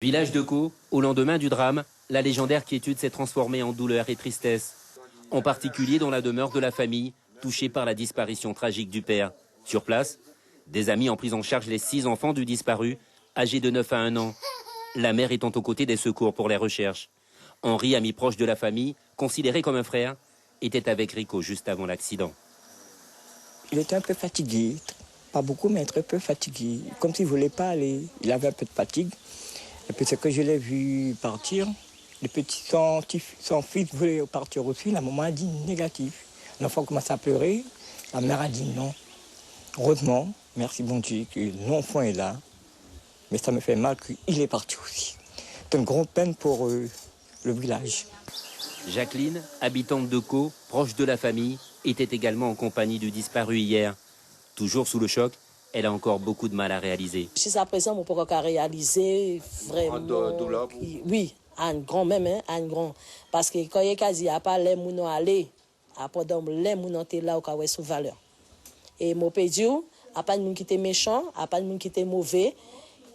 Village de Caux, au lendemain du drame, la légendaire quiétude s'est transformée en douleur et tristesse, en particulier dans la demeure de la famille, touchée par la disparition tragique du père. Sur place, des amis ont pris en charge les 6 enfants du disparu, âgés de 9 à 1 an, la mère étant aux côtés des secours pour les recherches. Henri, ami proche de la famille, considéré comme un frère, était avec Rico juste avant l'accident. Il était un peu fatigué, pas beaucoup, mais très peu fatigué, comme s'il ne voulait pas aller. Il avait un peu de fatigue. Et puis c'est que je l'ai vu partir. Son fils voulait partir aussi. La maman a dit négatif. L'enfant commence à pleurer. La mère a dit non. Heureusement, merci bon Dieu, que l'enfant est là. Mais ça me fait mal qu'il est parti aussi. C'est une grande peine pour le village. Jacqueline, habitante de Caux, proche de la famille, était également en compagnie du disparu hier. Toujours sous le choc, elle a encore beaucoup de mal à réaliser. Jusqu'à présent, on ne peut pas réaliser vraiment. Oui, un grand même, un grand. Parce que quand il y a quasi à pas les gens aller, après les gens étaient là au cas où sous valeur. Et mon père dit, à pas de monde qui était méchant, à pas de monde qui était mauvais,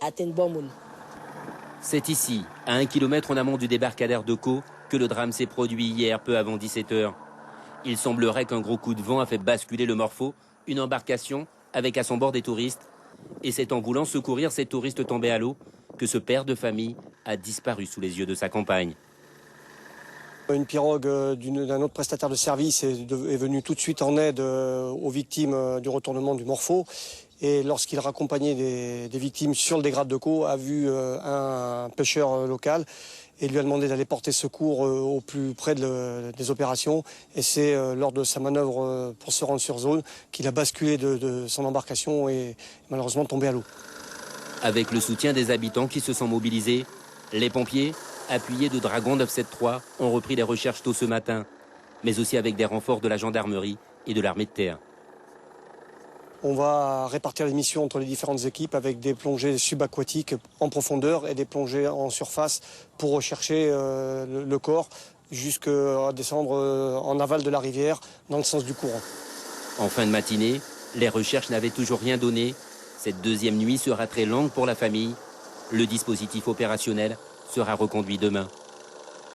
à un bon monde. C'est ici, à 1 kilomètre en amont du débarcadère de Caux, que le drame s'est produit hier peu avant 17 h. Il semblerait qu'un gros coup de vent a fait basculer le Morpho, une embarcation avec à son bord des touristes. Et c'est en voulant secourir ces touristes tombés à l'eau que ce père de famille a disparu sous les yeux de sa compagne. Une pirogue d'un autre prestataire de service est venue tout de suite en aide aux victimes du retournement du Morpho. Et lorsqu'il raccompagnait des victimes sur le dégrade de Caux, a vu un pêcheur local et lui a demandé d'aller porter secours au plus près des opérations. Et c'est lors de sa manœuvre pour se rendre sur zone qu'il a basculé de son embarcation et malheureusement tombé à l'eau. Avec le soutien des habitants qui se sont mobilisés, les pompiers, appuyés de Dragon 973, ont repris les recherches tôt ce matin, mais aussi avec des renforts de la gendarmerie et de l'armée de terre. On va répartir les missions entre les différentes équipes avec des plongées subaquatiques en profondeur et des plongées en surface pour rechercher le corps jusqu'à descendre en aval de la rivière dans le sens du courant. En fin de matinée, les recherches n'avaient toujours rien donné. Cette deuxième nuit sera très longue pour la famille. Le dispositif opérationnel sera reconduit demain.